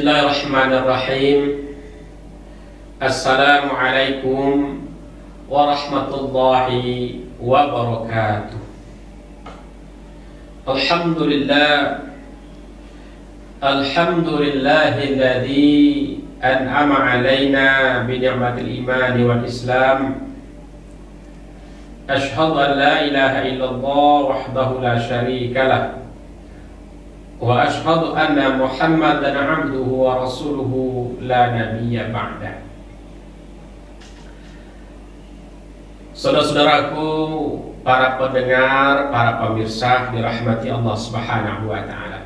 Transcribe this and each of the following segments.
Bismillahirrahmanirrahim. Assalamualaikum warahmatullahi wabarakatuh. Alhamdulillahilladzi an'ama alaina bi ni'matil imani wal islam. Asyhadu an la ilaha illallah wahdahu la syarika lah. Wa ashhadu anna Muhammadan abduhu wa rasuluhu la nabiyya ba'da. Saudara-saudaraku, para pendengar, para pemirsa dirahmati Allah Subhanahu wa taala.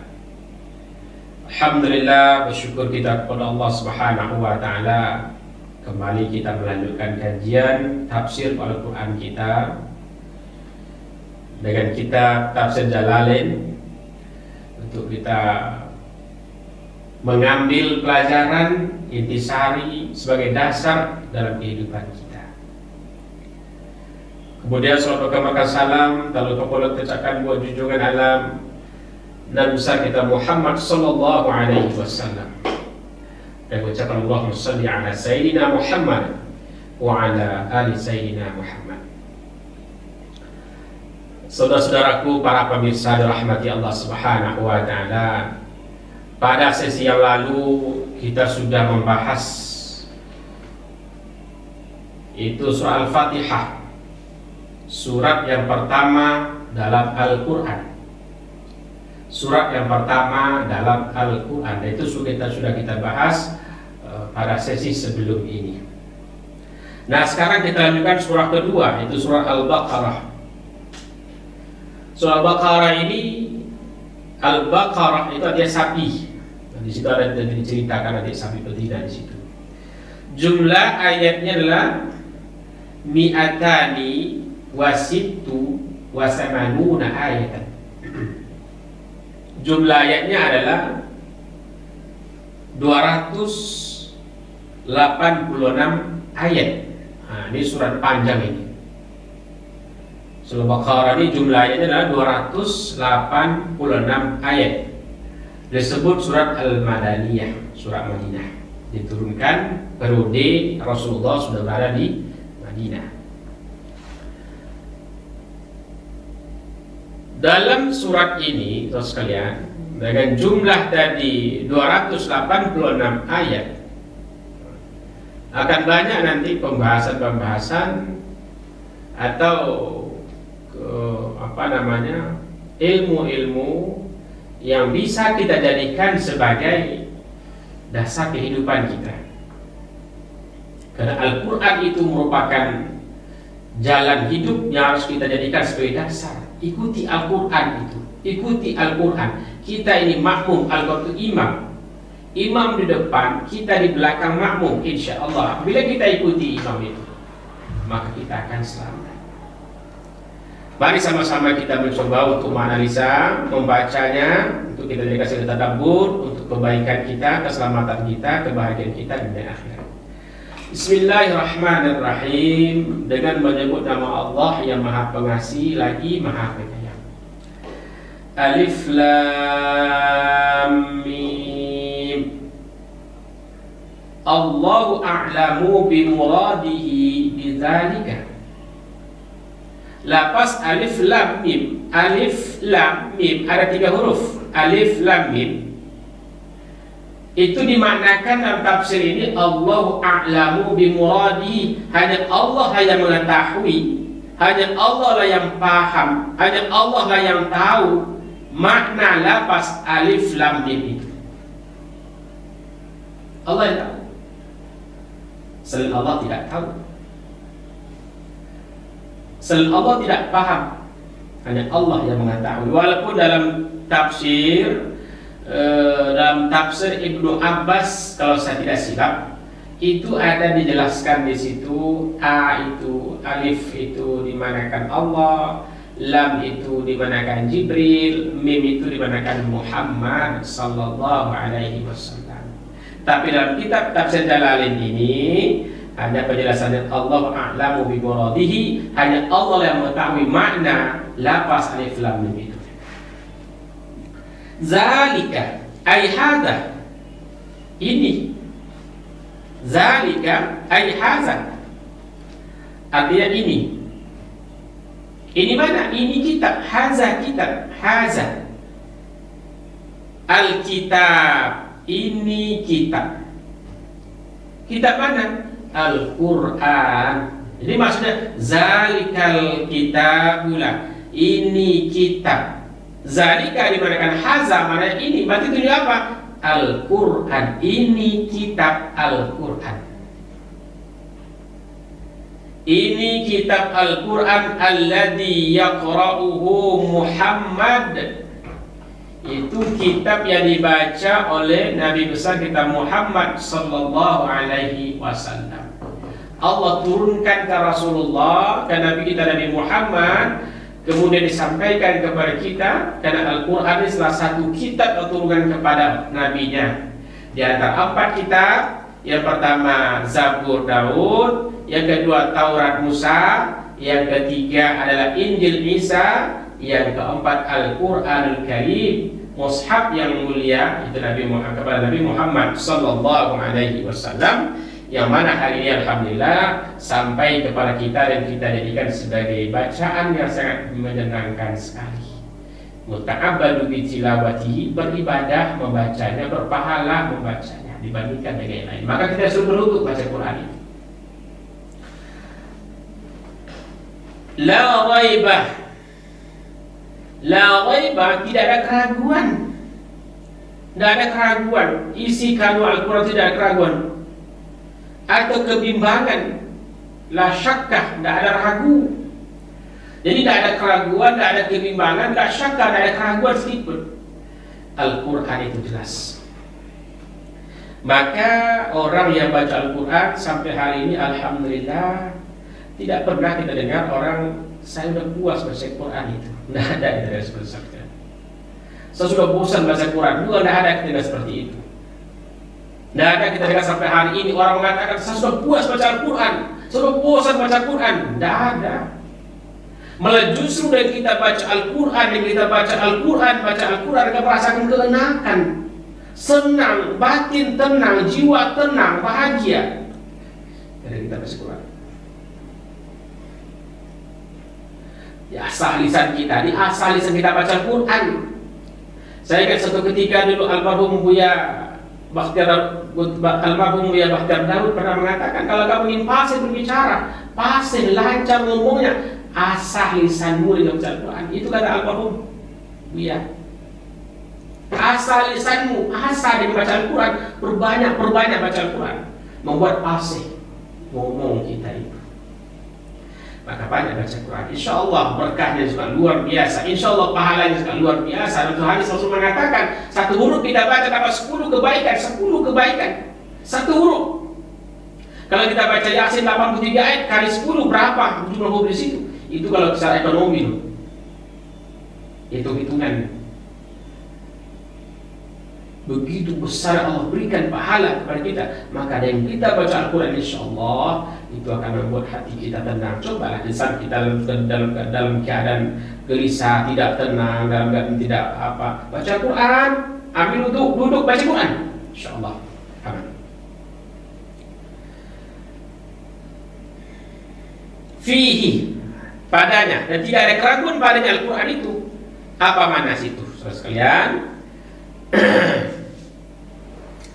Alhamdulillah, bersyukur kita kepada Allah Subhanahu wa taala. Kembali kita melanjutkan kajian tafsir Al-Qur'an kita dengan kitab Tafsir Jalalain, untuk kita mengambil pelajaran intisari sebagai dasar dalam kehidupan kita. Kemudian salawat dan salam lalu kepada tecakan buat junjungan alam Nabi besar kita Muhammad sallallahu alaihi wasallam, dan ucapan Allahumma shalli ala sayyidina Muhammad wa ala ali sayyidina Muhammad. Saudara-saudaraku, para pemirsa dirahmati Allah Subhanahu wa taala, pada sesi yang lalu kita sudah membahas itu surah Al-Fatihah, surat yang pertama dalam Al-Qur'an. Surat yang pertama dalam Al-Qur'an itu sudah kita bahas pada sesi sebelum ini. Nah, sekarang kita lanjutkan surah kedua, itu surah Al-Baqarah. Surah Al-Baqarah ini, Al-Baqarah itu artinya sapi. Di situ ada diceritakan ada sapi betina di situ. Jumlah ayatnya adalah mi'atani wasittu wasamanuna ayatan. Jumlah ayatnya adalah 286 ayat. Nah, ini surat panjang ini. Surah Al-Baqarah ini jumlahnya adalah 286 ayat. Disebut surat Al-Madaniyah, surat Madinah. Diturunkan periode Rasulullah sudah berada di Madinah. Dalam surat ini, terus sekalian, dengan jumlah tadi 286 ayat, akan banyak nanti pembahasan-pembahasan atau ilmu-ilmu yang bisa kita jadikan sebagai dasar kehidupan kita. Karena Al-Quran itu merupakan jalan hidup yang harus kita jadikan sebagai dasar. Ikuti Al-Quran itu, ikuti Al-Quran. Kita ini makmum, Al-Quran itu imam di depan, kita di belakang makmum. Insya Allah, bila kita ikuti imam itu, maka kita akan selamat. Mari sama-sama kita mencoba untuk menganalisa, membacanya, untuk kita dikasih tadabbur, untuk kebaikan kita, keselamatan kita, kebahagiaan kita di dunia akhirat. Bismillahirrahmanirrahim. Dengan menyebut nama Allah yang Maha Pengasih lagi Maha Penyayang. Alif Lam Mim. Allahu a'lamu bimuradihi bidzalika. Lapas alif lam mim. Alif lam mim ada 3 huruf. Alif lam mim itu dimaknakan dalam tafsir ini Allahu a'lamu bimuradi. Hanya Allah lah yang mengetahui, hanya Allah lah yang paham, hanya Allah lah yang tahu makna lapas alif lam mim itu. Allah yang tahu, selain Allah tidak tahu, selain Allah tidak paham, hanya Allah yang mengetahui. Walaupun dalam tafsir Ibnu Abbas, kalau saya tidak silap, itu ada dijelaskan di situ A itu, alif itu dimanakan Allah, lam itu dimanakan Jibril, mim itu dimanakan Muhammad sallallahu alaihi wasallam. Tapi dalam kitab Tafsir Jalalain ini hanya penjelasannya Allah a'lamu bi muradihi, hanya Allah yang mengetahui makna lafaz alif lam mim itu. Zalika ay hadha ini. Zalika ay haza, artinya ini. Ini mana? Ini kitab. Haza kitab. Haza Alkitab, ini kitab. Kitab mana? Al-Quran. Jadi maksudnya zalikal kitabula, ini kitab. Zalika dimanakan haza, mana ini, berarti itu apa? Al-Quran, ini kitab Al-Quran. Ini kitab Al-Quran alladzi yaqra'uhu Muhammad. Itu kitab yang dibaca oleh Nabi besar kita Muhammad sallallahu alaihi wasallam. Allah turunkan ke Rasulullah, ke Nabi kita Nabi Muhammad, kemudian disampaikan kepada kita, karena Al-Quran ini salah satu kitab yang turunkan kepada nabinya. Di antara 4 kitab, yang pertama Zabur Daud, yang kedua Taurat Musa, yang ketiga adalah Injil Isa, yang keempat Al-Quranul Karim, mushaf yang mulia itu Nabi Muhammad, kepada Nabi Muhammad sallallahu alaihi wasallam, yang mana hari ini alhamdulillah sampai kepada kita dan kita jadikan sebagai bacaan yang sangat menyenangkan sekali. Muta'abbadu bi tilawatihi, beribadah membacanya, berpahala membacanya dibandingkan dengan yang lain. Maka kita suruh berlutut baca Quran ini. La raibah, la raibah, tidak ada keraguan. Tidak ada keraguan. Isi kandungan Al-Quran tidak ada keraguan atau kebimbangan. La syakkah, tidak ada ragu. Jadi tidak ada keraguan, tidak ada kebimbangan, tidak syakkah, tidak ada keraguan sedikitpun. Al-Quran itu jelas. Maka orang yang baca Al-Quran sampai hari ini alhamdulillah tidak pernah kita dengar orang saya sudah puas baca Quran itu. Tidak ada kita seperti itu. Saya sudah bosan baca Quran juga, tidak ada kita seperti itu. Tidak ada kita dengar sampai hari ini orang mengatakan saya sudah puas baca Al-Quran, saya sudah bosan baca Quran. Tidak ada. Malah justru dari kita baca Al-Quran, yang kita baca Al-Quran, kita merasakan keenakan, senang, batin tenang, jiwa tenang, bahagia dari kita baca Quran. Ya, asal lisan kita, di asal lisan kita baca Al-Quran. Saya ingat satu ketika dulu almarhum Buya Bakhtiar Daud pernah mengatakan, kalau kamu ingin fasih berbicara, fasih lancar ngomongnya, asal lisanmu dengan baca Al-Quran. Itu kata almarhum Buya. Asal lisanmu, asal dengan baca Al-Quran, perbanyak baca Al-Quran, membuat fasih ngomong kita itu. Maka banyak baca Quran, insya Allah berkahnya juga luar biasa, insya Allah pahalanya juga luar biasa. Dan hadis Rasul mengatakan, satu huruf kita baca dapat 10 kebaikan, 10 kebaikan, satu huruf. Kalau kita baca Yasin 83 ayat kali 10 berapa jumlah huruf di situ? Itu kalau secara ekonomi, hitung-hitungan. Begitu besar Allah berikan pahala kepada kita. Maka dengan kita baca Al-Quran, insya Allah itu akan membuat hati kita tenang. Cobalah di saat kita dalam keadaan gelisah, tidak tenang, dalam keadaan tidak apa, baca Al-Quran, ambil duduk baca Quran, insya Allah aman. Fihi, padanya, dan tidak ada keraguan padanya Al-Quran itu. Apa makna situ, saudara sekalian?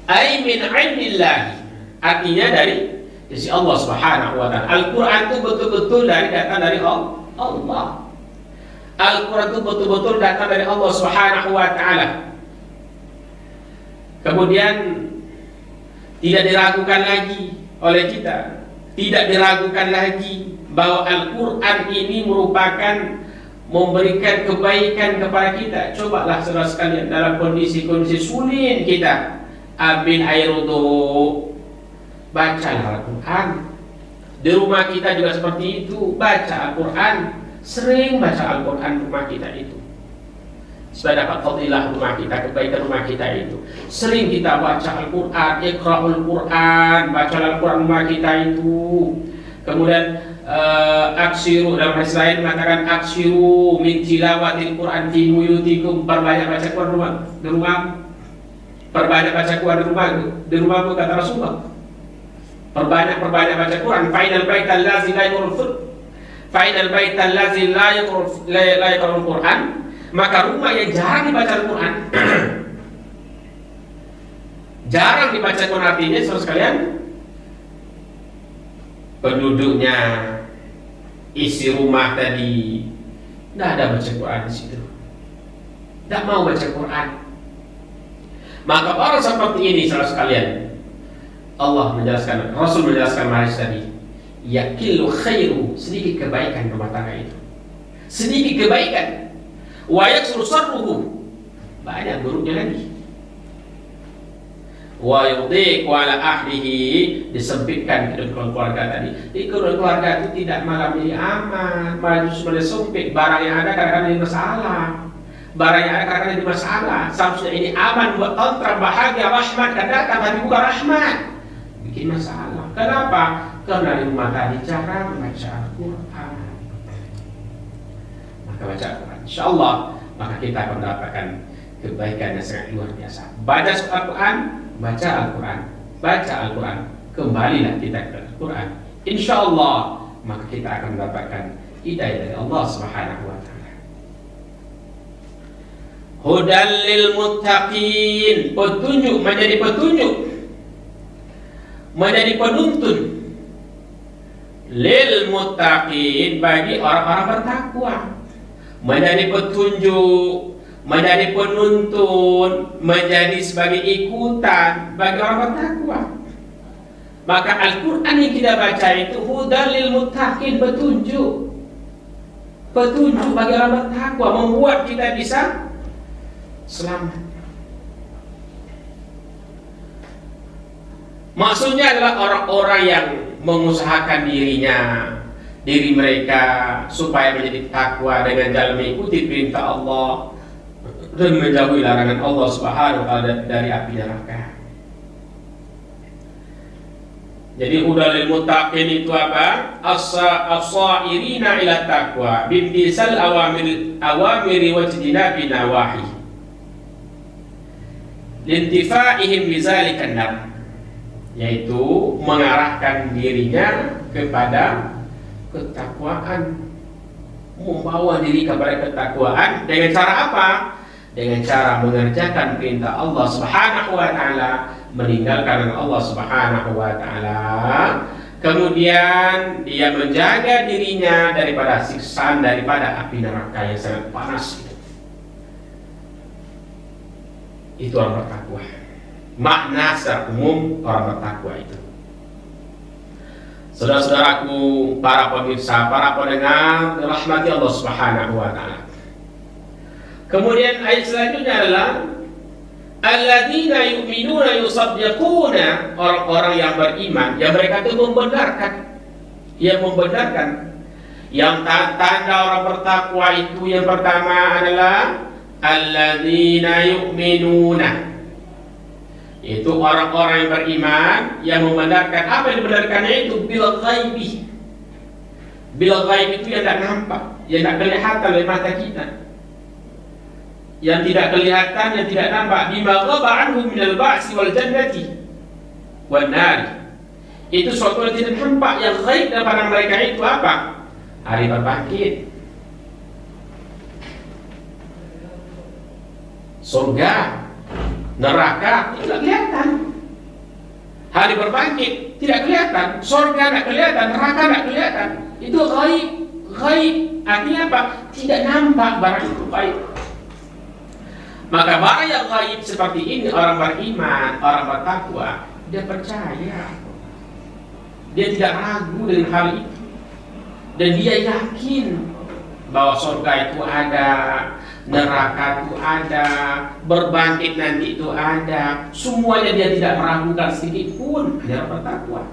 Ai min indillah, artinya dari sisi Allah Subhanahu wa taala. Al-Quran itu betul-betul datang dari Allah. Al-Quran itu betul-betul datang dari Allah Subhanahu wa taala. Kemudian tidak diragukan lagi oleh kita, tidak diragukan lagi bahwa Al-Quran ini merupakan memberikan kebaikan kepada kita. Cobalah saudara sekalian, dalam kondisi-kondisi sulit kita, ambil air wudu, bacalah Al-Quran. Di rumah kita juga seperti itu, baca Al-Quran, sering baca Al-Quran rumah kita itu, supaya dapat fadilah rumah kita, kebaikan rumah kita itu. Sering kita baca Al-Quran, iqra'ul Quran, baca Al-Quran rumah kita itu. Kemudian aksiru, dalam hadis lain mengatakan aksiru min tilawatil Quran fi buyutikum, perbanyak baca Quran di rumah. Perbanyak baca Quran di rumahmu kata Rasulullah. Perbanyak baca Quran. Fa'inal baital ladzi la yaqra'ul Fa'inal baital ladzi la yaqra'ul Quran, maka rumah yang jarang dibaca Al-Quran jarang dibaca Quran artinya saudara sekalian, penduduknya, isi rumah tadi tidak ada baca Quran di situ, tidak mau baca Quran. Maka orang seperti ini saudara sekalian, Allah menjelaskan, Rasul menjelaskan hadis tadi, yakillu khairu, sedikit kebaikan rumah tangga itu, sedikit kebaikan, wa yaksuru sarruhu, banyak buruknya lagi. Wa yudhiqu ala ahlihi, disempitkan kehidupan keluarga tadi. Di keluarga itu tidak malah menjadi aman, malah justru sempit. Barang yang ada kadang-kadang jadi masalah. Barang yang ada kadang-kadang jadi masalah. Seharusnya ini aman, buat tentram, bahagia, rahmat, kan datang tapi bukan rahmat, bikin masalah. Kenapa? Karena di rumah tadi cara membaca Al-Quran. Maka baca Al-Quran, insyaallah maka kita akan mendapatkan kebaikan yang sangat luar biasa. Baca Al-Quran, baca Al-Quran, baca Al-Quran, kembalilah kita ke Al-Quran, insyaallah maka kita akan mendapatkan hidayah dari Allah Subhanahu wa taala. Hudal lil muttaqin, petunjuk, menjadi penuntun lil muttaqin, bagi orang-orang bertakwa, menjadi petunjuk, menjadi penuntun, menjadi sebagai ikutan bagi orang bertakwa. Maka Al-Quran yang kita baca itu hudal lil muttaqin, petunjuk bagi orang bertakwa, membuat kita bisa selamat. Maksudnya adalah orang-orang yang mengusahakan diri mereka supaya menjadi takwa dengan jalan mengikuti perintah Allah dan menjauhi larangan Allah Subhanahu wa taala dari api neraka. Jadi hudal lil muttaqin itu apa? As-sairina ila taqwa bimtisal awamiri wa ijtinabi nawahi lintifaihim bizalika nar, yaitu mengarahkan dirinya kepada ketakwaan, membawa diri kepada ketakwaan dengan cara apa? Dengan cara mengerjakan perintah Allah Subhanahu wa taala, meninggalkan Allah Subhanahu wa taala. Kemudian dia menjaga dirinya daripada siksaan daripada api neraka yang sangat panas. Itu orang bertakwa. Makna secara umum orang bertakwa itu. Saudara-saudaraku, para pemirsa, para pendengar, rahmati Allah Subhanahu wa taala. Kemudian ayat selanjutnya adalah alladzina yu'minuna yusaddiquna, orang-orang yang beriman, yang mereka itu membenarkan, yang tanda orang bertakwa itu yang pertama adalah alladzina yu'minuna, itu orang-orang yang beriman yang membenarkan. Apa yang dibenarkannya itu? Bil ghaibi. Bil ghaib itu yang tidak nampak, yang tidak kelihatan oleh mata kita, yang tidak kelihatan, yang tidak nampak. Bima ghaba anhu minal ba'si wal jannati wan nar, itu suatu yang tidak nampak, yang ghaib daripada mereka itu apa? Hari berbangkit, surga, neraka, itu tidak kelihatan. Hari berbangkit tidak kelihatan, surga tidak kelihatan, neraka tidak kelihatan. Itu ghaib. Ghaib artinya apa? Tidak nampak barang itu ghaib. Maka barang yang ghaib seperti ini, orang beriman, orang bertakwa, dia percaya, dia tidak ragu dengan hal itu, dan dia yakin bahwa surga itu ada, neraka itu ada, berbangkit nanti itu ada. Semuanya dia tidak meragukan sedikit pun. Dia bertakwa.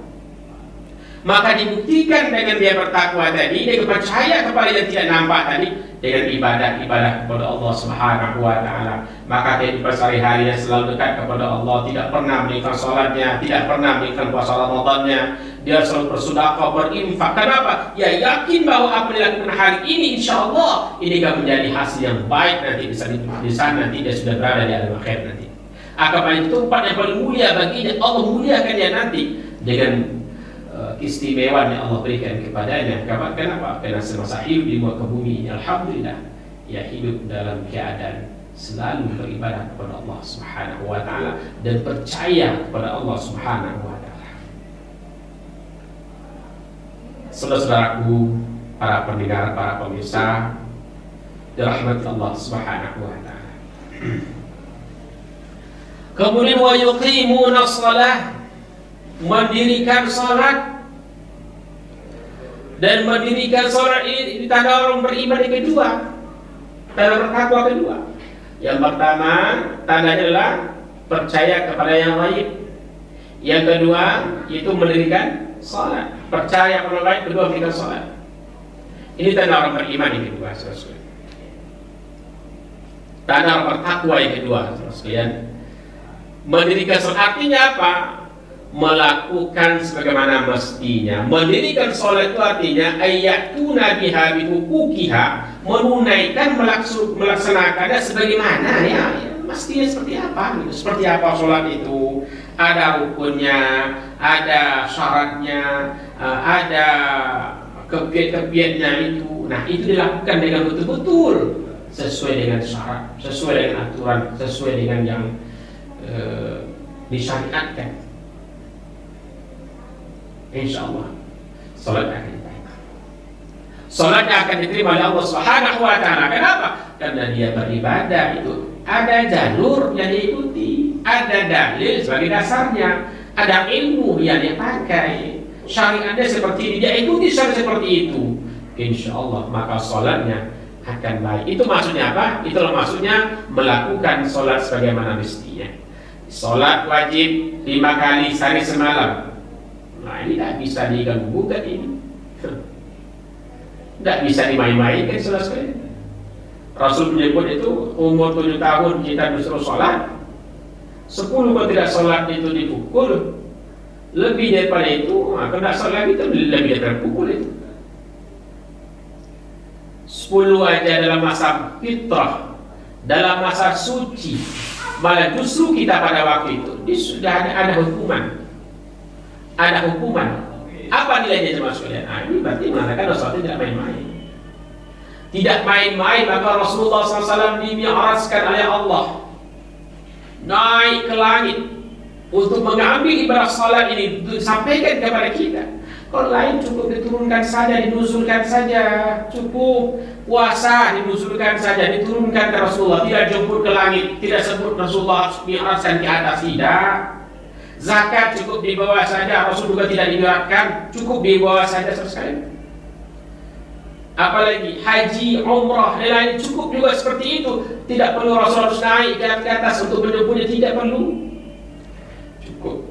Maka dibuktikan dengan dia bertakwa tadi, dia percaya kepada yang tidak nampak tadi, dengan ibadah kepada Allah Subhanahu wa taala. Maka kehidupan sehari-hari selalu dekat kepada Allah, tidak pernah meninggalkan salatnya, tidak pernah meninggalkan puasa Ramadannya. Dia selalu bersedekah, berinfak. Kenapa? Ya yakin bahwa apa yang dilakukan hari ini insyaallah ini akan menjadi hasil yang baik nanti di sana, nanti dia sudah berada di alam akhir nanti. Akan itu tempat yang paling mulia baginya. Allah muliakan dia nanti dengan keistimewaan yang Allah berikan kepadanya. Kenapa? Karena semasa hidup di muka bumi ini, alhamdulillah, ia hidup dalam keadaan selalu beribadah kepada Allah Subhanahu wa taala dan percaya kepada Allah Subhanahu wa taala. Saudara-saudaraku, para pendengar, para pemirsa, dirahmati Allah Subhanahu wa taala. Kemudian wa yuqimuna shalah, mendirikan salat. Dan mendirikan salat ini tanda orang beriman yang kedua, tanda bertakwa kedua. Yang pertama, tandanya adalah percaya kepada yang gaib. Yang kedua, itu mendirikan salat. Percaya kepada gaib, kedua mendirikan salat. Ini tanda orang beriman yang kedua, saudara-saudara. Tanda orang bertakwa yang kedua, saudara-saudara. Mendirikan salat artinya apa? Melakukan sebagaimana mestinya. Mendirikan salat itu artinya ayatuna biha bihuquqiha, menunaikan, melaksanakannya sebagaimana ya mestinya seperti apa gitu. Seperti apa salat itu? Ada rukunnya, ada syaratnya, ada kepiat-kepiatnya itu. Nah, itu dilakukan dengan betul-betul sesuai dengan syarat, sesuai dengan aturan, sesuai dengan yang disyariatkan. Insya Allah salat akan diterima. Salatnya akan diterima oleh Allah Subhanahu wa taala. Kenapa? Karena dia beribadah itu ada jalur yang diikuti, ada dalil sebagai dasarnya, ada ilmu yang dia pakai, syariatnya seperti ini, dia ikuti seperti itu. Insya Allah maka salatnya akan baik. Itu maksudnya apa? Itulah maksudnya melakukan salat sebagaimana mestinya. Salat wajib 5 kali sehari semalam. Nah, ini tidak bisa diganggu-gugat ini. Tidak bisa dimain-mainkan, saudara-saudara. Rasul menyebut itu umur 7 tahun kita disuruh sholat, 10 kalau tidak sholat itu dipukul. Lebih daripada itu, kalau tidak sholat itu lebih daripada pukul itu. 10 aja dalam masa fitrah, dalam masa suci, malah justru kita pada waktu itu sudah ada hukuman. Ada hukuman. Apa nilainya jemaah sekalian? Nah, ini berarti mengatakan Rasulullah tidak main-main. Tidak main-main, maka Rasulullah SAW dimi'rajkan oleh Allah, naik ke langit untuk mengambil ibadah salat ini, disampaikan kepada kita. Kalau lain cukup diturunkan saja, dinuzulkan saja, cukup puasa dinuzulkan saja, diturunkan ke Rasulullah, tidak jemput ke langit, tidak sebut Rasulullah mi'rajkan ke atas, tidak. Zakat cukup di bawah saja, Rasul juga tidak digerakkan, cukup di bawah saja sekali. Apalagi haji, umrah, dan lain cukup juga seperti itu. Tidak perlu Rasul harus naik ke atas untuk menyebutnya, tidak perlu. Cukup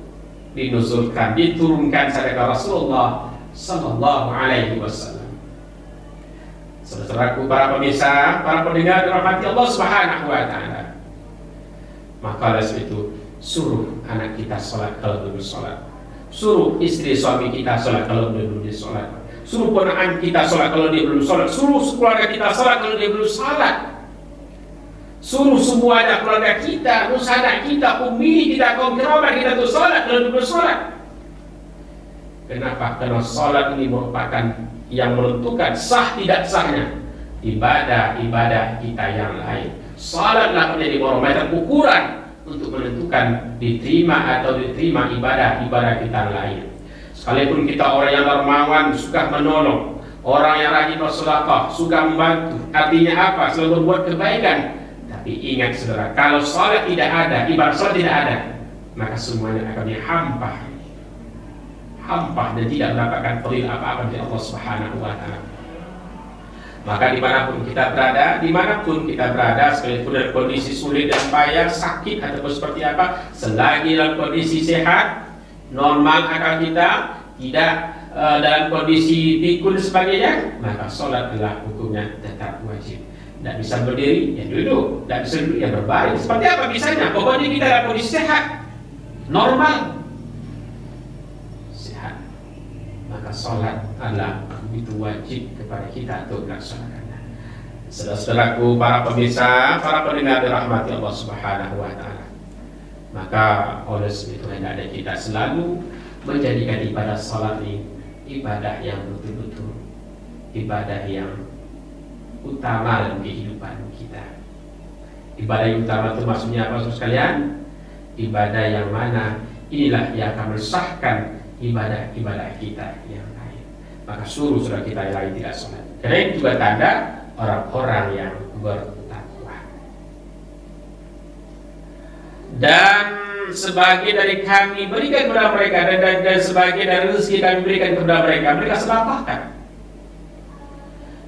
dinuzulkan, diturunkan saja ke Rasulullah Sallallahu Alaihi Wasallam. Saudaraku, para pemirsa, para pendengar dirahmati Allah Subhanahu Wa Taala. Maka oleh sebab itu, suruh anak kita sholat kalau belum sholat, suruh istri suami kita sholat kalau belum sholat, suruh ponakan kita sholat kalau dia belum sholat, suruh keluarga kita sholat kalau dia belum sholat, suruh semua anak keluarga kita, nusanak kita, ummi kita, kaum kerabat kita untuk sholat kalau belum sholat. Kenapa? Karena sholat ini merupakan yang menentukan sah tidak sahnya ibadah-ibadah kita yang lain. Sholatlah menjadi barometer ukuran untuk menentukan diterima atau diterima ibadah-ibadah kita lain. Sekalipun kita orang yang dermawan, suka menolong, orang yang rajin bersedekah, suka membantu, artinya apa? Selalu berbuat kebaikan. Tapi ingat saudara, kalau salat tidak ada, ibadah salat tidak ada, maka semuanya akan hampa dan tidak mendapatkan fadilah apa-apa dari Allah Subhanahu wa taala. Maka dimanapun kita berada, sekalipun dalam kondisi sulit dan payah, sakit ataupun seperti apa, selagi dalam kondisi sehat, normal akal kita, tidak dalam kondisi pikun sebagainya, maka sholat adalah hukumnya tetap wajib. Tidak bisa berdiri, ya duduk. Tidak bisa duduk, ya berbaring. Seperti apa bisanya? Pokoknya kita dalam kondisi sehat, normal, sehat, maka sholat adalah itu wajib kepada kita untuk melaksanakannya. Saudara-saudaraku, para pemirsa, para pendengar dirahmati Allah Subhanahu wa taala. Maka oleh sebab itu hendaknya kita selalu menjadikan ibadah salat ini ibadah yang betul-betul ibadah yang utama dalam kehidupan kita. Ibadah yang utama itu maksudnya apa, saudara sekalian? Ibadah yang mana inilah yang akan mensahkan ibadah-ibadah kita yang lain. Maka suruh saudara kita yang lain tidak sholat. Karena itu juga tanda orang-orang yang bertakwa. Dan sebagian dari kami berikan kepada mereka, dan sebagian dari rezeki kami berikan kepada mereka, mereka sedekahkan.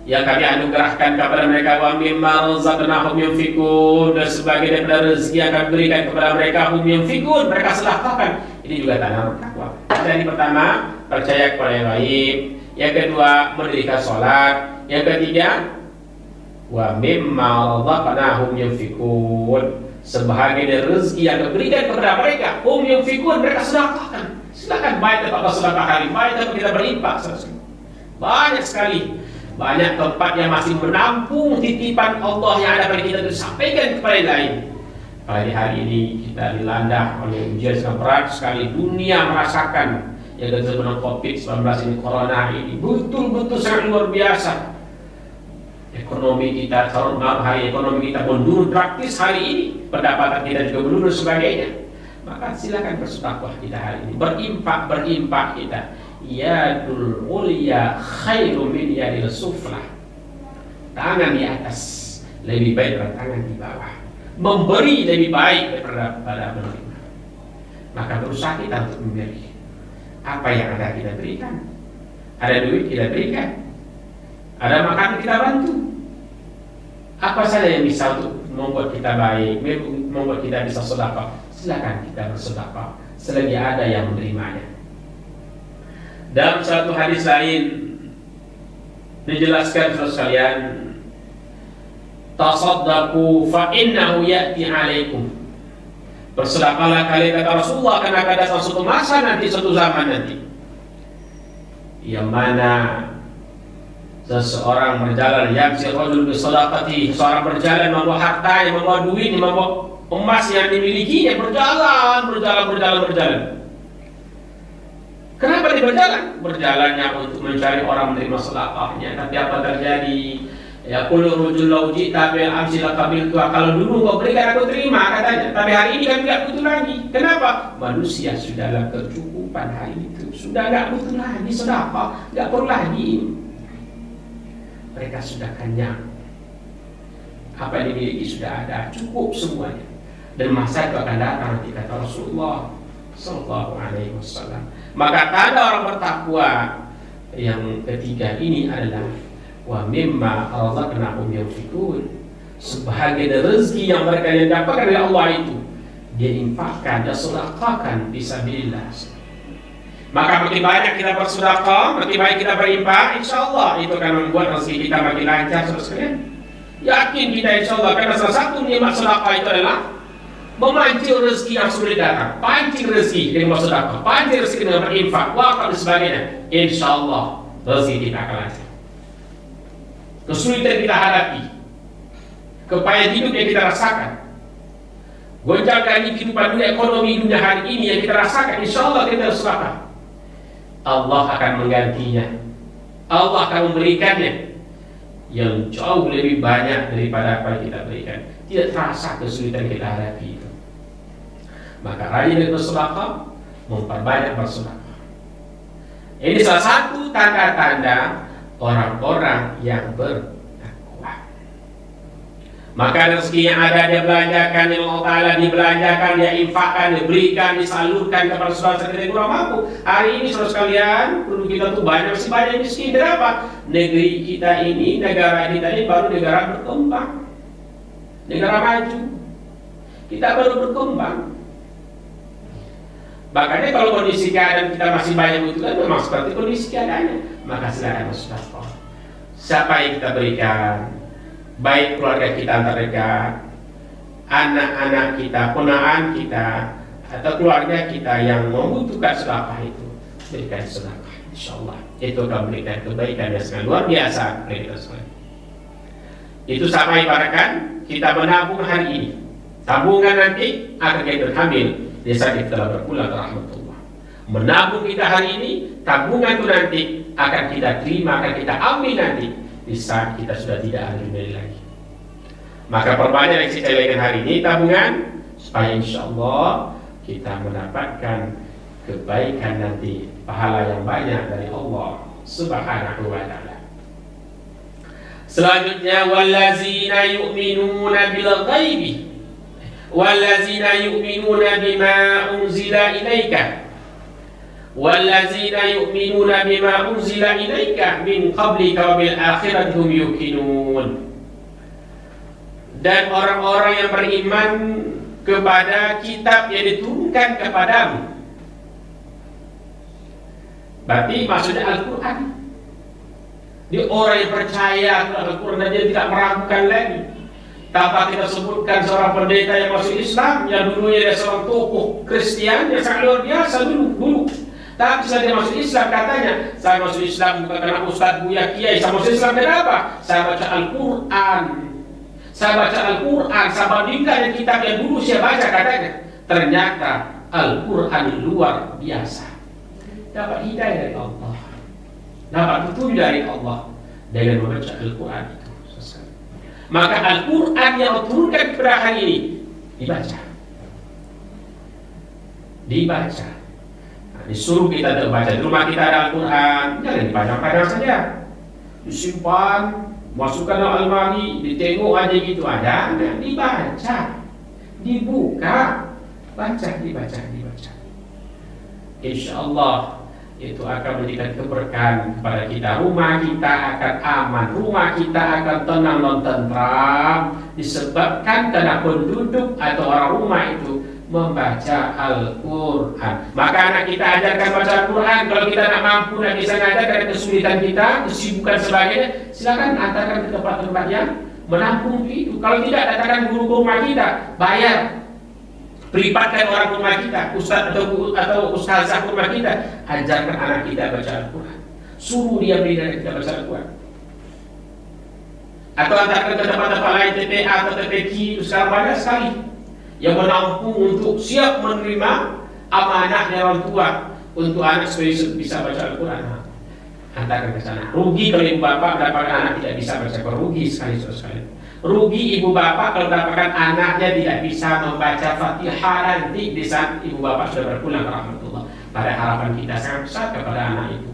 Yang kami anugerahkan kepada mereka, wa mimma razaqnahum yunfikun, dan sebagian daripada rezeki yang kami berikan kepada mereka, hum yunfikun, mereka sedekahkan. Ini juga tanda takwa. Yang pertama, percaya kepada yang gaib. Yang kedua, mendirikan sholat. Yang ketiga, wa mimma razaqnahum yunfikun, sebahagian dari rezeki yang diberikan kepada mereka, hum yunfikun, mereka sedekahkan. Silakan baik tempat sedekah hari, baik tempat kita berinfak. Banyak sekali, banyak tempat yang masih menampung titipan Allah yang ada pada kita untuk disampaikan kepada yang lain. Pada hari ini kita dilanda oleh ujian yang berat sekali. Dunia merasakan yang disebut COVID-19 ini, corona ini betul-betul sangat luar biasa. Ekonomi kita hari ekonomi kita mundur praktis hari ini, pendapatan kita juga mundur sebagainya. Maka silakan bersedekah kita hari ini, berimpak kita. Yadul ulya khairu min yadil sufla. Tangan di atas lebih baik daripada tangan di bawah. Memberi lebih baik daripada menerima. Maka berusaha kita untuk memberi. Apa yang ada kita berikan. Ada duit kita berikan. Ada makanan kita bantu. Apa saja yang bisa untuk membuat kita baik, membuat kita bisa sedekah, silakan kita bersedekah selagi ada yang menerimanya. Dalam satu hadis lain dijelaskan saudara sekalian, tasaddaqu fa innahu ya'ti 'alaikum. Bersedekahlah kalian, kata Rasulullah, karena akan datang suatu masa nanti, suatu zaman nanti, yang mana seseorang berjalan, yamsi rajul bi sadaqati, seorang berjalan membawa hartanya, membawa duit, membawa emas yang dimilikinya, berjalan. Kenapa dia berjalan? Berjalannya untuk mencari orang menerima sedekahnya. Tapi apa terjadi? Ya qul rajul law ji'ta bil amsi laqabiltu. Kalau dulu kau berikan aku terima, katanya. Tapi hari ini kan tidak butuh lagi. Kenapa? Manusia sudah dalam kecukupan hari itu. Sudah tidak butuh lagi sedekah, tidak perlu lagi. Mereka sudah kenyang. Apa yang dimiliki sudah ada, cukup semuanya. Dan masa itu akan datang nanti, kata Rasulullah Sallallahu Alaihi Wasallam. Maka tanda orang bertakwa yang ketiga ini adalah wa mimma razaqnahum yunfikun. Sebahagian rezeki yang mereka yang dapatkan oleh Allah itu dia infakkan, dia sedekahkan fisabilillah. Maka makin banyak kita bersedekah, makin banyak kita berinfak, insyaallah itu akan membuat rezeki kita makin lancar, saudara sekalian. Yakin kita insyaallah, karena salah satu nikmat sedekah itu adalah memancing rezeki yang sudah datang, pancing rezeki dengan bersedekah, pancing rezeki dengan berinfak, wakaf dan sebagainya. Insyaallah rezeki kita akan lancar. Kesulitan kita hadapi, kepayahan hidup yang kita rasakan, gonjang-ganjing kehidupan dunia, ekonomi dunia hari ini yang kita rasakan, insyaallah kita sedekah, Allah akan menggantinya. Allah akan memberikannya yang jauh lebih banyak daripada apa yang kita berikan. Tidak terasa kesulitan kita hadapi itu. Maka rajin bersedekah, memperbanyak bersedekah. Ini salah satu tanda-tanda orang-orang yang bertakwa. Maka rezeki yang ada dia belanjakan, yang Allah Ta'ala dibelanjakan, dia infakkan, diberikan, disalurkan kepada saudara-saudara kita kurang mampu. Hari ini saudara sekalian, penduduk kita tuh banyak, masih banyak miskin. Kenapa? Negeri kita ini, negara kita ini baru negara berkembang, negara maju. Kita baru berkembang. Makanya kalau kondisi keadaan kita masih banyak butuhkan, memang seperti kondisi keadaannya. Maka silakan bersedekah. Siapa yang kita berikan? Baik keluarga kita terdekat, anak-anak kita, ponaan kita, atau keluarga kita yang membutuhkan sedekah itu, berikan sedekah. InsyaAllah itu akan memberikan kebaikan yang sangat luar biasa kepada kita semua. Itu sama ibaratkan kita menabung hari ini. tabungan nanti akan kita hamil di saat kita telah berpulang ke rahmatullah. Menabung kita hari ini, tabungan itu nanti akan kita terima, akan kita ambil nanti di saat kita sudah tidak ada dunia lagi. Maka perbanyak yang saya jalankan hari ini tabungan, supaya insya Allah kita mendapatkan kebaikan nanti, pahala yang banyak dari Allah Subhanahu wa ta'ala. Selanjutnya, wallazina yu'minuna bil ghaibi wallazina yu'minuna bima unzila ilaika wallazina yu'minuna bima unzila ilaika min qablika wa bil akhirati hum yuqinun. Dan orang-orang yang beriman kepada kitab yang diturunkan kepadamu. Berarti maksudnya Al-Quran. Dia orang yang percaya Al-Quran dan dia tidak meragukan lagi. Tanpa kita sebutkan seorang pendeta yang masuk Islam, yang dulunya dia seorang tokoh Kristian yang sangat luar biasa dulu. Tapi setelah dia masuk Islam katanya, saya masuk Islam bukan karena Ustaz Buya Kiai, saya masuk Islam kenapa? Saya baca Al-Quran. Saya baca Al-Quran, saya bandingkan dengan kitab yang dulu saya baca katanya. Ternyata Al-Quran luar biasa. Dapat hidayah dari Allah, dapat petunjuk dari Allah dengan membaca Al-Quran itu. Maka Al-Quran yang diturunkan kepada hari ini dibaca. Disuruh kita untuk baca. Di rumah kita ada Al-Quran, jangan dipajang-pajang saja, disimpan, masukkan dalam almari, ditengok aja gitu aja. Dibaca, dibuka, dibaca. Insya Allah itu akan memberikan keberkahan kepada kita. Rumah kita akan aman, rumah kita akan tenang dan tentram, disebabkan karena penduduk atau orang rumah itu membaca Al-Quran. Maka anak kita ajarkan baca Al-Quran. Kalau kita tak mampu, tak bisa ngajar karena kesulitan kita, kesibukan sebagainya, silakan hantarkan ke tempat-tempat yang menampung itu. Kalau tidak, datangkan guru ke rumah kita, bayar, peripatkan orang rumah kita, ustaz atau ustazah rumah kita, ajarkan anak kita baca Al-Quran. Suruh dia belajar kita baca Al-Quran. Atau hantarkan ke tempat-tempat lain, TPA atau TPQ, sekarang banyak sekali yang menampung untuk siap menerima amanah dari orang tua untuk anak supaya bisa baca Al-Quran. Hantarkan ke sana. Rugi kalau ibu bapak mendapatkan anak tidak bisa baca Al-Quran, rugi sekali. Rugi ibu bapak kalau mendapatkan anaknya tidak bisa membaca Fatihah nanti di saat ibu bapak sudah berpulang ke rahmatullah. Pada harapan kita sangat besar kepada anak itu.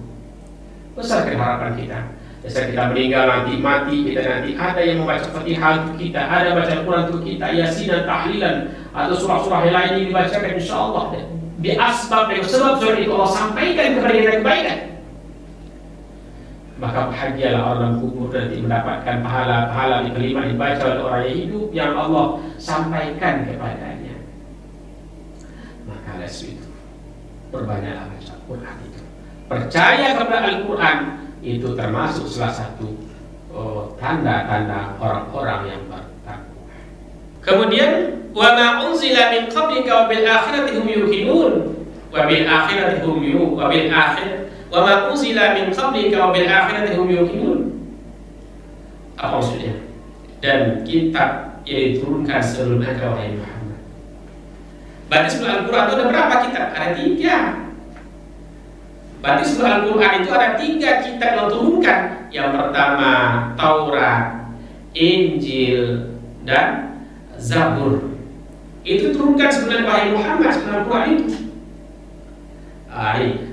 Besar harapan kita. Saat kita meninggal nanti, mati kita nanti ada yang membaca Fatihah untuk kita, ada baca Al-Quran untuk kita, Yasin dan tahlilan atau surah-surah yang lain yang dibacakan insyaallah. Di asbab dan sebab surah itu Allah sampaikan kepada kita kebaikan. Maka bahagialah orang kubur nanti mendapatkan pahala-pahala di kalimat dibaca oleh orang yang hidup yang Allah sampaikan kepadanya. Maka oleh itu perbanyaklah baca Al-Quran itu. Percaya kepada Al-Quran itu termasuk salah satu tanda-tanda orang-orang yang bertakwa. Kemudian wa ma unzila min qablika wa bil akhirati hum yuqinun wa bil akhirati hum wa ma unzila min qablika wa bil akhirati hum yuqinun. Apa maksudnya? Dan kitab yang diturunkan sebelum engkau wahai Muhammad. Berarti sebelum Al-Quran itu ada berapa kitab? Ada 3. Berarti sebelum Al-Quran itu ada 3 kitab yang diturunkan. Yang pertama Taurat, Injil, dan Zabur. Itu turunkan sebelum wahai Muhammad sebelum Al-Quran itu.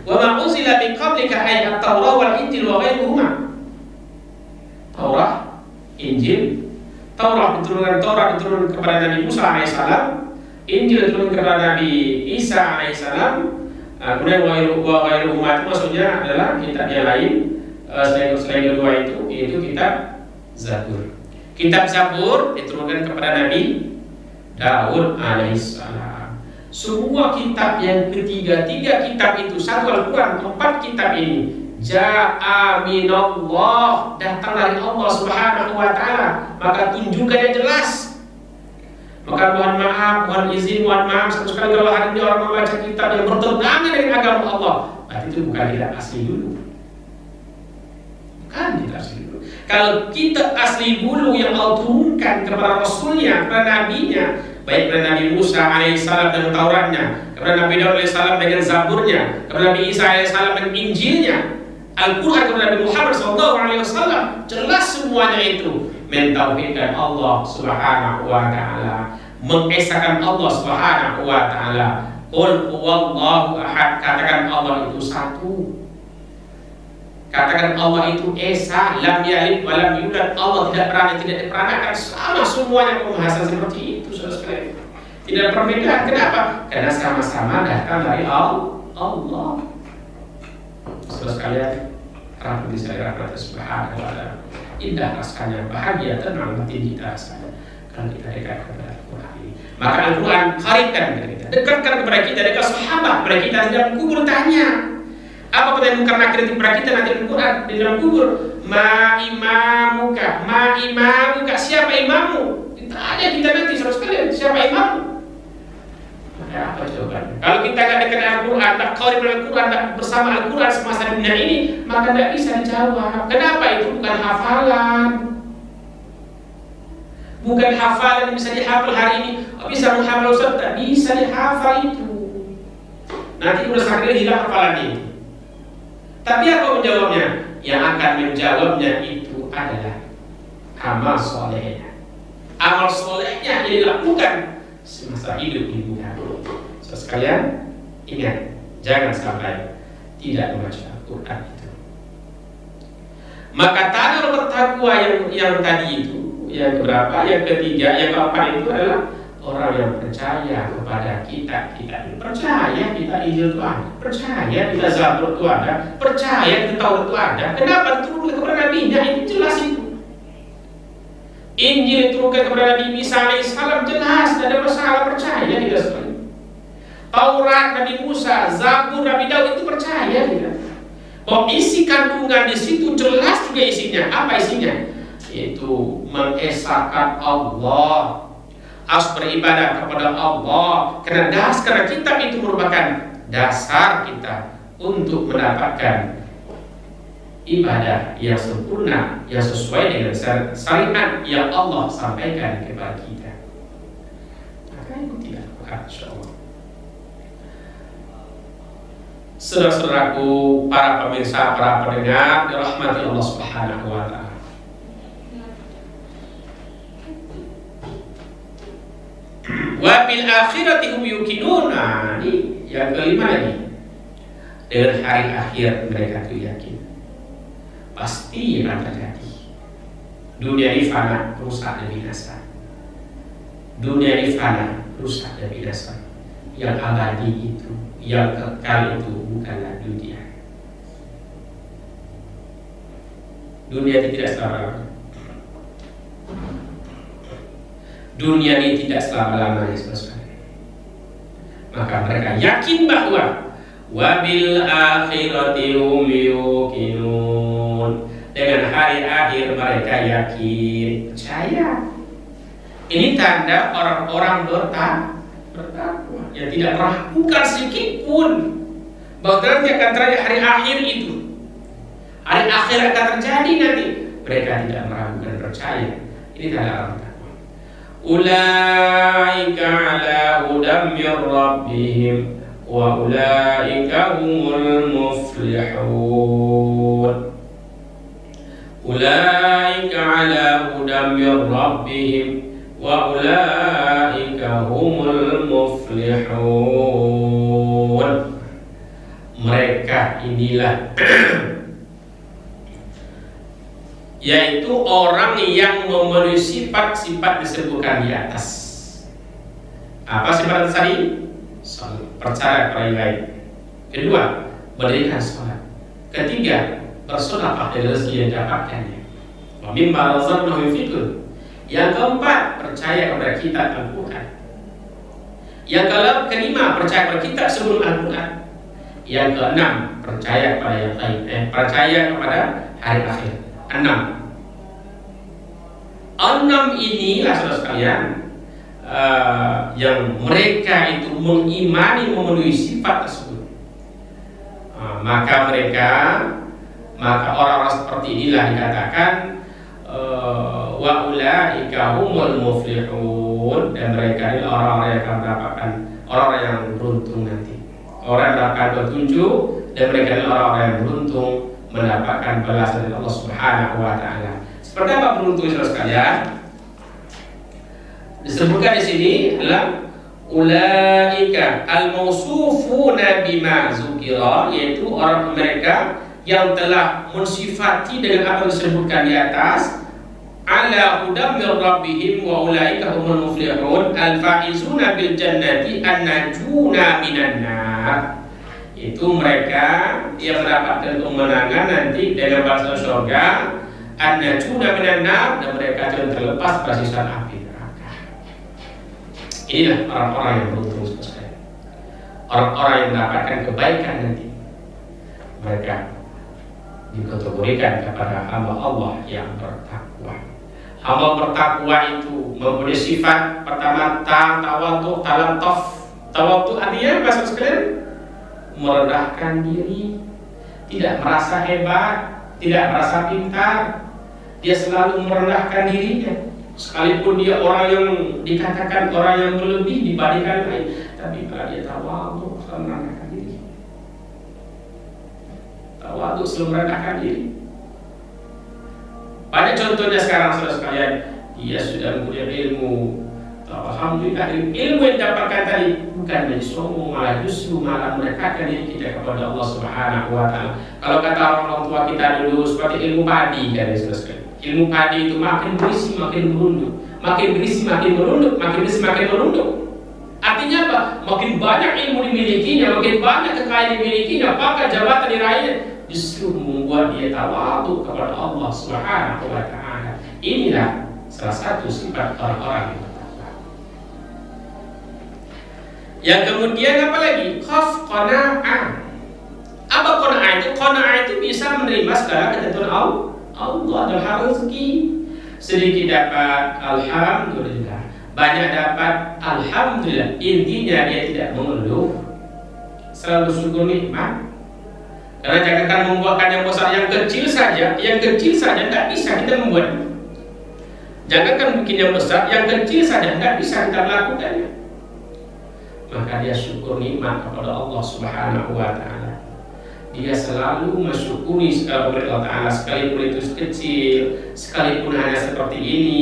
Wa ma unzila min qablika ay at-Taurat wal Injil wa ghairuhuma. Taurat, Injil. Taurat diturunkan kepada Nabi Musa alaihissalam, Injil diturunkan kepada Nabi Isa alaihissalam. Kemudian wahai umat maksudnya adalah kitab yang lain selain kedua itu, yaitu kitab Zabur. Kitab Zabur diturunkan kepada Nabi Daud alaihissalam. Semua kitab yang ketiga kitab itu, satu Al-Quran, 4 kitab ini ja'a minallah, datang dari Allah Subhanahu wa ta'ala. Maka tunjukkan yang jelas. Maka mohon maaf, mohon izin, mohon maaf sekali kalau hari ini orang membaca kitab yang bertentangan dengan agama Allah, berarti itu bukan kitab asli dulu. Bukan kitab asli dulu. Kalau kitab asli dulu yang Allah turunkan kepada Rasulnya, kepada Nabinya, baik kepada Nabi Musa alaihissalam dengan Tauratnya, kepada Nabi Daud alaihissalam dengan Zaburnya, kepada Nabi Isa alaihissalam dengan Injilnya, Al-Quran kepada Nabi Muhammad SAW, jelas semuanya itu mentauhidkan Allah Subhanahu wa Ta'ala, mengesahkan Allah Subhanahu wa Ta'ala. Qul huwallahu ahad, katakan Allah itu satu. Katakan Allah itu esa, lam yalid wa lam yulad, Allah tidak pernah tidak diperanakan, sama semuanya pembahasan seperti itu saudara sekalian. Tidak ada perbedaan. Kenapa? Karena sama-sama datang dari Allah. Saudara sekalian, rahmat saya rahmat Subhanahu wa Ta'ala. Indah rasanya, bahagia, tenang batin kita rasanya kalau kita dekat kepada Al-Quran ini. Maka Al-Quran karibkan kepada kita, dekatkan kepada kita, dekat sahabat kepada kita di dalam kubur. Tanya apa pertanyaan Munkar Nakir kepada kita nanti Al-Quran di dalam kubur. Ma imamuka, siapa imammu? Tanya kita nanti saudara sekalian, siapa imammu? Maka apa jawabannya? Kalau kita tidak dekat dengan Al-Quran, tak qarib dengan Al-Quran, tak bersama Al-Quran semasa dunia ini, maka tidak bisa dijawab. Kenapa? Itu bukan hafalan. Bukan hafalan yang bisa dihafal hari ini. Bisa menghafal Ustaz, tak bisa dihafal itu. Nanti udah sakit hilang hafalan itu. Tapi apa menjawabnya? Yang akan menjawabnya itu adalah amal solehnya. Amal solehnya yang dilakukan semasa hidup di dunia. So, sekalian ingat, jangan sampai tidak membaca Al-Quran itu. Maka tanda nomor takwa yang tadi itu, yang berapa? Yang ketiga, yang keempat itu adalah orang yang percaya kepada kita percaya kita Injil itu ada, percaya kita Zabur itu ada, percaya kita Taurat itu ada. Kenapa diturunkan kepada Nabi-Nya? Itu jelas itu. Injil diturunkan kepada Nabi Isa alaihissalam, jelas, tidak ada masalah, percaya kita sekali. Taurat Nabi Musa, Zabur Nabi Daud itu percaya kita. Bahwa isi kandungan di situ jelas juga isinya. Apa isinya? Itu mengesahkan Allah, harus beribadah kepada Allah, karena kitab itu merupakan dasar kita untuk mendapatkan ibadah yang sempurna, yang sesuai dengan syariat yang Allah sampaikan kepada kita. Maka ikuti Al-Quran, insyaallah. Saudara-saudaraku, para pemirsa, para pendengar dirahmati Allah Subhanahu wa Ta'ala. Wa bil akhirati hum yuqinun. Nah, ini yang kelima lagi. Dengan hari akhir mereka itu yakin. Pasti akan terjadi. Dunia ini fana, rusak dan binasa. Dunia ini fana, rusak dan binasa. Yang abadi itu, yang kekal itu bukanlah dunia. Dunia ini tidak selama-lamanya. Dunia ini tidak selama-lamanya, saudara. Maka mereka yakin bahwa wabil akhirati hum yuqinun. Dengan hari akhir mereka yakin, percaya. Ini tanda orang-orang bertakwa yang tidak meragukan sedikit pun bahwa nanti akan terjadi hari akhir itu. Hari akhir akan terjadi nanti. Mereka tidak meragukan, percaya. Ini tanda orang takwa. Ulaika ala hudam min rabbihim wa ulaika humul muflihun. Ulaika ala hudam min rabbihim wa ulaika humul muflihun. Mereka inilah yaitu orang yang memenuhi sifat-sifat disebutkan di atas. Apa sifat tadi? Percaya kepada yang lain. Kedua, mendirikan sholat. Ketiga, bersedekah dari rezeki yang didapatkannya. Wa mimma razaqnahum yunfiqun. Yang keempat, percaya kepada kitab Al-Quran. Yang kelima, percaya kepada kitab sebelum Al-Quran. Yang keenam, percaya kepada yang lain. Percaya kepada hari akhir. Enam inilah saudara sekalian yang mereka itu mengimani memenuhi sifat tersebut. Maka orang-orang seperti inilah dikatakan wa ulaika humul muflihun, dan mereka ini orang-orang yang akan mendapatkan, orang yang beruntung nanti, orang yang akan bertunjuk, dan mereka ini orang-orang yang beruntung mendapatkan balasan dari Allah Subhanahu wa taala. Seperti apa beruntung saudara sekalian? Disebutkan di sini adalah ulaika al-mausufuna bima zukira, yaitu orang mereka yang telah mensifati dengan apa yang disebutkan di atas, ala hudam min rabbihim wa ulaika humul muflihun al-faizuna bil jannati an-najuna minan nar. Itu mereka yang mendapatkan kemenangan nanti dengan bahasa surga, an-najuna minan nar, dan mereka yang terlepas dari siksa api neraka. Inilah orang-orang yang beruntung sekali, orang-orang yang mendapatkan kebaikan nanti. Mereka dikategorikan kepada hamba Allah yang bertakwa. Hamba bertakwa itu mempunyai sifat pertama tawadu, talantuf. Tawadu artinya bahasa sekalian merendahkan diri, tidak merasa hebat, tidak merasa pintar. Dia selalu merendahkan dirinya, sekalipun dia orang yang dikatakan orang yang berlebih dibandingkan lain, tapi kalau dia tawadu, selalu merendahkan diri. Tawadu, selalu merendahkan diri. Banyak contohnya sekarang saudara sekalian, dia sudah mempunyai ilmu. Alhamdulillah, ilmu yang didapatkan tadi bukan menjadi sombong, malah justru malah mendekatkan diri kita kepada Allah Subhanahu wa taala. Kalau kata orang tua kita dulu seperti ilmu padi, kan saudara sekalian. Ilmu padi itu makin berisi makin merunduk, makin berisi makin merunduk, makin berisi makin merunduk. Artinya apa? Makin banyak ilmu dimilikinya, makin banyak kekayaan dimilikinya, apakah jabatan diraihnya, justru membuat dia tawadu kepada Allah Subhanahu wa taala. Inilah salah satu sifat orang-orang yang bertakwa. Yang kemudian apa lagi? Qana'ah. Apa qana'ah itu? Qana'ah itu bisa menerima segala ketentuan Allah dalam hal rezeki. Sedikit dapat alhamdulillah, banyak dapat alhamdulillah. Intinya dia tidak mengeluh, selalu syukur nikmat. Karena jangankan membuatkan yang besar, yang kecil saja tidak bisa kita membuat. Jangankan bikin yang besar, yang kecil saja tidak bisa kita melakukannya. Maka dia syukur nikmat kepada Allah Subhanahu wa taala. Dia selalu mensyukuri segala pemberian Allah Ta'ala, sekalipun itu kecil, sekalipun hanya seperti ini,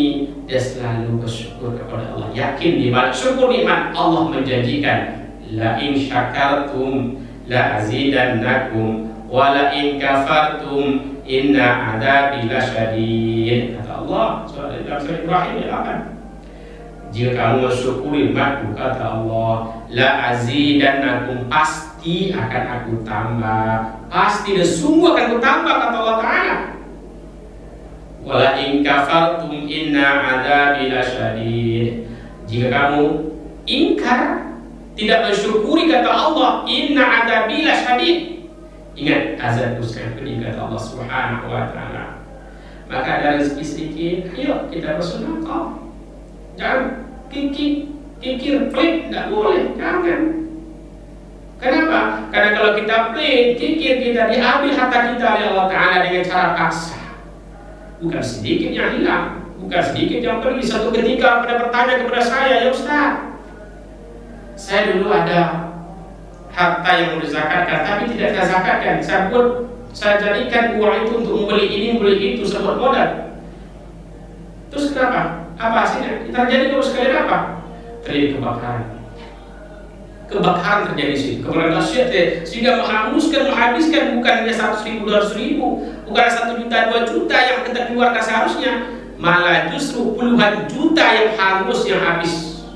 dia selalu bersyukur kepada Allah. Yakin di balik syukur nikmat Allah menjanjikan, la in syakartum la azidannakum wa la in kafartum inna adabi lasyadid. Kata Allah dalam surah Ibrahim ya kan, jika kamu mensyukuri nikmatku, kata Allah, la azidannakum, pasti akan aku tambah, pasti dan sungguh akan aku tambah, kata Allah Ta'ala. Wala in kafartum inna adabi lasyadid. Jika kamu ingkar, tidak mensyukuri, kata Allah, inna adabi lasyadid, ingat azabku sangat pedih, kata Allah Subhanahu wa taala. Maka ada rezeki sedikit, ayo kita bersedekah. Jangan kikir pelit, tidak boleh, jangan. Kenapa? Karena kalau kita pelit, kikir, kita diambil harta kita oleh Allah Ta'ala dengan cara paksa. Bukan sedikit yang hilang, bukan sedikit yang pergi. Satu ketika pada bertanya kepada saya, ya Ustaz, saya dulu ada harta yang mau dizakatkan, tapi tidak saya zakatkan. Saya jadikan uang itu untuk membeli ini, membeli itu, sebuah modal. Terus kenapa? Apa hasilnya? Terjadi terus sekali apa? Terjadi kebakaran. Kebakaran terjadi sih, kebakaran dahsyat sehingga menghanguskan, menghabiskan bukan hanya 100.000, 200.000, bukan 1 juta, 2 juta yang kita keluarkan seharusnya, malah justru puluhan juta yang hangus, yang habis.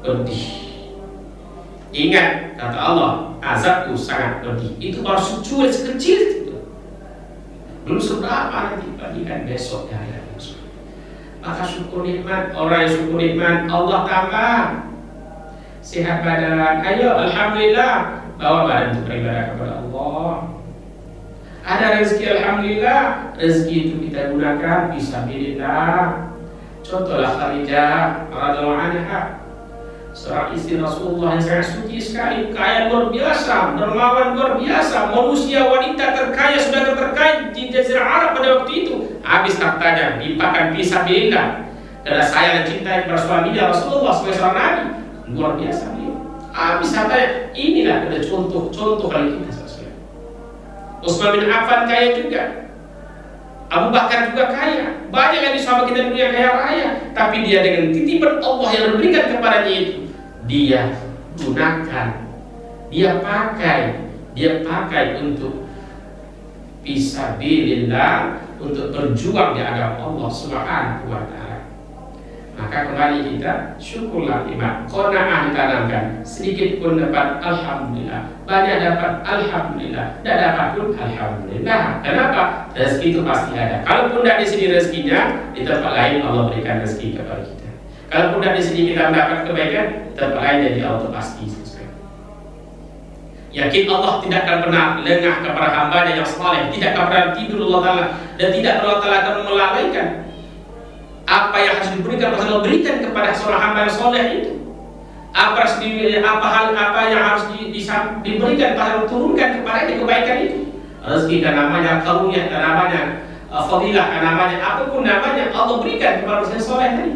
Pedih. Ingat kata Allah, azabku sangat pedih. Itu baru secuil sekecil itu. Belum seberapa nanti bandingkan besok ya. Maka syukur nikmat, orang yang syukur nikmat Allah tambah sehat badan. Ayo alhamdulillah, bawa badan untuk beribadah kepada Allah. Ada rezeki, alhamdulillah, rezeki itu kita gunakan fisabilillah. Contohlah Khadijah radhiyallahu anha, seorang istri Rasulullah yang sangat suci sekali, kaya luar biasa, dermawan luar biasa, manusia wanita terkaya, sudah terkaya di Jazirah Arab pada waktu itu. habis hartanya dipakai fisabilillah karena sayang dan cinta kepada suaminya Rasulullah sebagai seorang nabi, luar biasa beliau. Habis hartanya. Inilah ada contoh kali kita sesuai. Utsman bin Affan kaya juga, Abu Bakar juga kaya, banyak lagi sahabat kita dunia kaya raya, tapi dia dengan titipan Allah yang diberikan kepadanya itu dia gunakan, dia pakai untuk fisabilillah, untuk berjuang di agama Allah Subhanahu wa taala. Maka kembali kita syukurlah iman, qanaah ditanamkan, sedikit pun dapat alhamdulillah, banyak dapat alhamdulillah, tidak dapat pun alhamdulillah. Kenapa? Rezeki itu pasti ada. Kalaupun tidak di sini rezekinya, di tempat lain Allah berikan rezeki kepada kita. Kalaupun tidak di sini kita mendapat kebaikan, di tempat lain jadi Allah pasti selesai. Yakin Allah tidak akan pernah lengah kepada hambanya yang saleh, tidak akan pernah tidur Allah Ta'ala, dan tidak Allah Ta'ala akan melalaikan apa yang harus diberikan, Allah berikan kepada seorang hamba yang soleh itu. Apa yang harus diberikan, Allah turunkan kepada kebaikan itu. Rezeki dan namanya karunia, dan namanya fadilah, dan namanya apapun namanya Allah berikan kepada orang soleh tadi.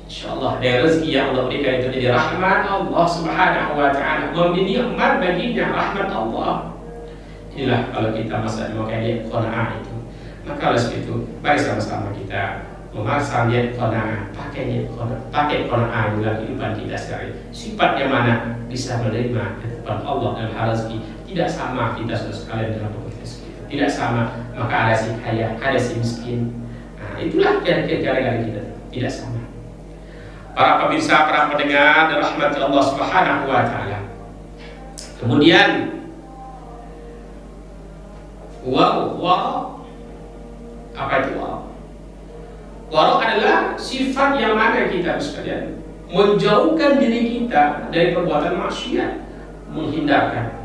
InsyaAllah dari rezeki yang Allah berikan itu jadi rahmat Allah Subhanahu wa taala, memberi nikmat baginya, rahmat Allah. Inilah kalau kita masa memakai qanaah itu. Maka oleh sebab itu mari sama-sama kita memasang niat qanaah, pakai qanaah dalam kehidupan kita sehari. Sifat yang mana bisa menerima ketetapan Allah dalam hal rezeki. Tidak sama kita sudah sekalian dalam proses kita. Tidak sama, maka ada si kaya, ada si miskin. Nah, itulah gara-gara kita tidak sama. Para pemirsa, para pendengar dan rahmat Allah Subhanahu wa taala. Kemudian waro. Apa itu waro? Waro adalah sifat yang mana kita sekalian menjauhkan diri kita dari perbuatan maksiat, menghindarkan,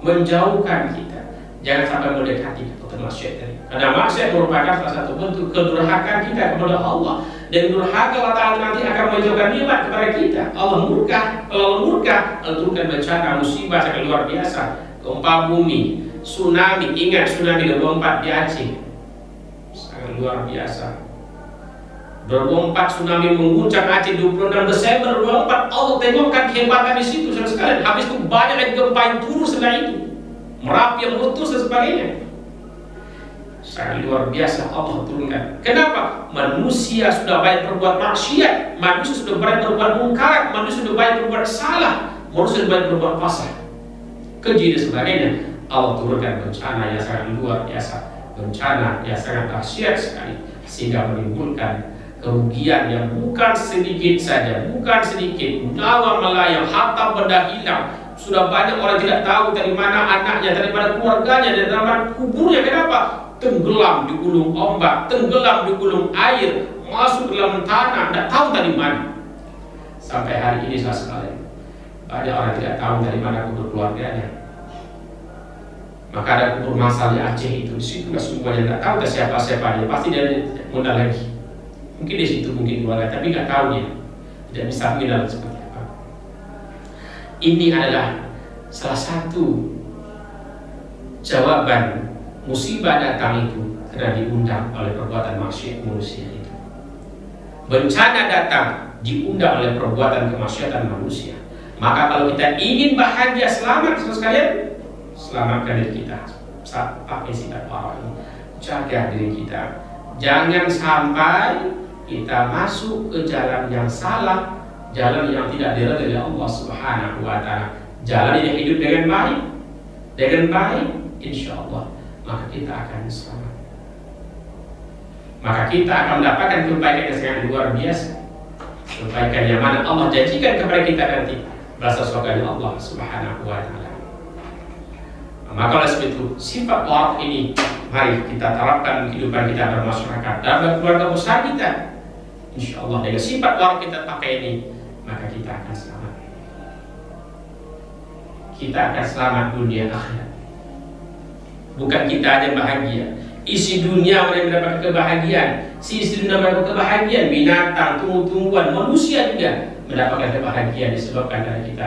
menjauhkan kita, jangan sampai mendekati perbuatan maksiat tadi. Karena maksiat merupakan salah satu bentuk kedurhakaan kita kepada Allah, dan durhaka Allah Ta'ala nanti akan menjauhkan nikmat kepada kita. Allah murka, kalau Allah murka, Allah turunkan bencana, musibah sangat luar biasa, gempa bumi, tsunami. Ingat tsunami 2004 di Aceh, sangat luar biasa. 2004 tsunami mengguncang Aceh 26 Desember 2004. Allah tengokkan kehebatan di situ saudara sekalian. Habis itu banyak lagi gempa yang turun setelah itu, Merapi yang meletus dan sebagainya. Sangat luar biasa Allah turunkan. Kenapa? Manusia sudah banyak berbuat maksiat, manusia sudah banyak berbuat mungkarat, manusia sudah banyak berbuat salah, manusia sudah banyak berbuat fasad, keji dan sebagainya. Allah turunkan bencana yang sangat luar biasa, bencana yang sangat dahsyat sekali, sehingga menimbulkan kerugian yang bukan sedikit saja, bukan sedikit, nyawa melayang, harta benda hilang. Sudah banyak orang tidak tahu dari mana anaknya, dari mana keluarganya, dari mana kuburnya. Kenapa? Tenggelam di gulung ombak, tenggelam di gulung air, masuk dalam tanah, tidak tahu dari mana. Sampai hari ini saya sekalian, banyak orang tidak tahu dari mana kubur keluarganya. Maka ada kubur masal di Aceh itu, di situ semuanya tidak tahu siapa-siapanya, pasti dia modal lagi. Mungkin di situ mungkin keluarga, tapi nggak tahu dia, tidak bisa mengenal seperti apa. Ini adalah salah satu jawaban musibah datang itu karena diundang oleh perbuatan maksiat manusia itu. Bencana datang diundang oleh perbuatan kemaksiatan manusia. Maka kalau kita ingin bahagia, selamat sekalian, selamatkan diri kita. Pakai sifat waro ini, jaga diri kita. Jangan sampai kita masuk ke jalan yang salah, jalan yang tidak diridhai oleh Allah Subhanahu wa taala. Jalan yang hidup dengan baik, insya Allah, maka kita akan selamat. Maka kita akan mendapatkan kebaikan yang sangat luar biasa, kebaikan yang mana Allah janjikan kepada kita nanti berasal surga Allah Subhanahu wa taala. Maka oleh sebab itu sifat waro ini mari kita terapkan kehidupan kita bermasyarakat dan keluarga besar kita. Insya Allah dengan sifat waro kita pakai ini, maka kita akan selamat. Kita akan selamat dunia akhirat. Bukan kita aja bahagia, isi dunia mereka mendapatkan kebahagiaan, isi dunia mendapatkan kebahagiaan, binatang, tumbuh-tumbuhan, manusia juga mendapatkan kebahagiaan disebabkan karena kita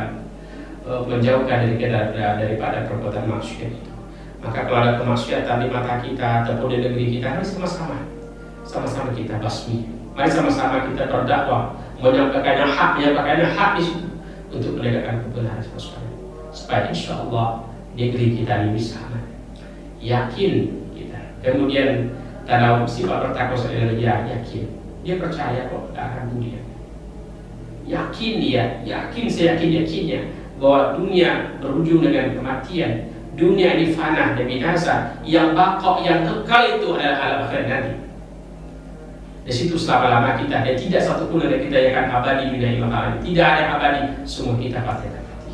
menjauhkan diri kita daripada perbuatan maksiat itu. Maka kalau ada kemaksiatan di mata kita ataupun di negeri kita, harus sama-sama sama-sama kita basmi. Mari sama-sama kita berdakwah, menyampaikan hak di situ untuk menegakkan kebenaran supaya insya Allah negeri kita ini bisa aman. Yakin kita. Kemudian dalam sifat bertakwa seorang dia yakin, dia percaya kok akan dunia. Yakin dia, yakinnya bahwa dunia berujung dengan kematian. Dunia ini fana dan binasa, yang bakok, yang kekal itu adalah alam akhirat nanti. Di situ selama-lama kita, dan tidak satupun dari kita yang akan abadi dunia ini. Tidak ada yang abadi, semua kita pasti akan mati.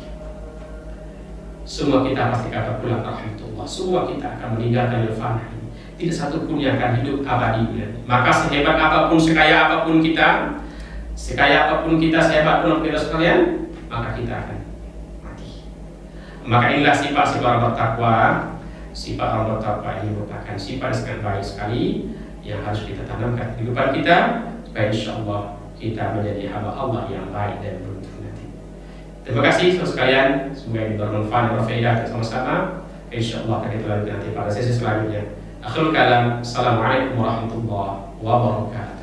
Semua kita pasti akan pulang ke rahmatullah. Semua kita akan meninggalkan fana ini. Tidak satupun yang akan hidup abadi dunia. Maka sehebat apapun, sekaya apapun kita, sehebat pun kita sekalian, maka kita akan mati. Maka inilah sifat orang bertakwa. Sifat orang bertakwa ini merupakan sifat yang baik sekali yang harus kita tanamkan di kehidupan kita supaya insya Allah kita menjadi hamba Allah yang baik dan beruntung nanti. Terima kasih saudara sekalian, semoga ini bermanfaat dan berfaedah sama-sama. Insya Allah akan kita lanjut nanti pada sesi selanjutnya. Akhirul kalam, assalamualaikum warahmatullahi wabarakatuh.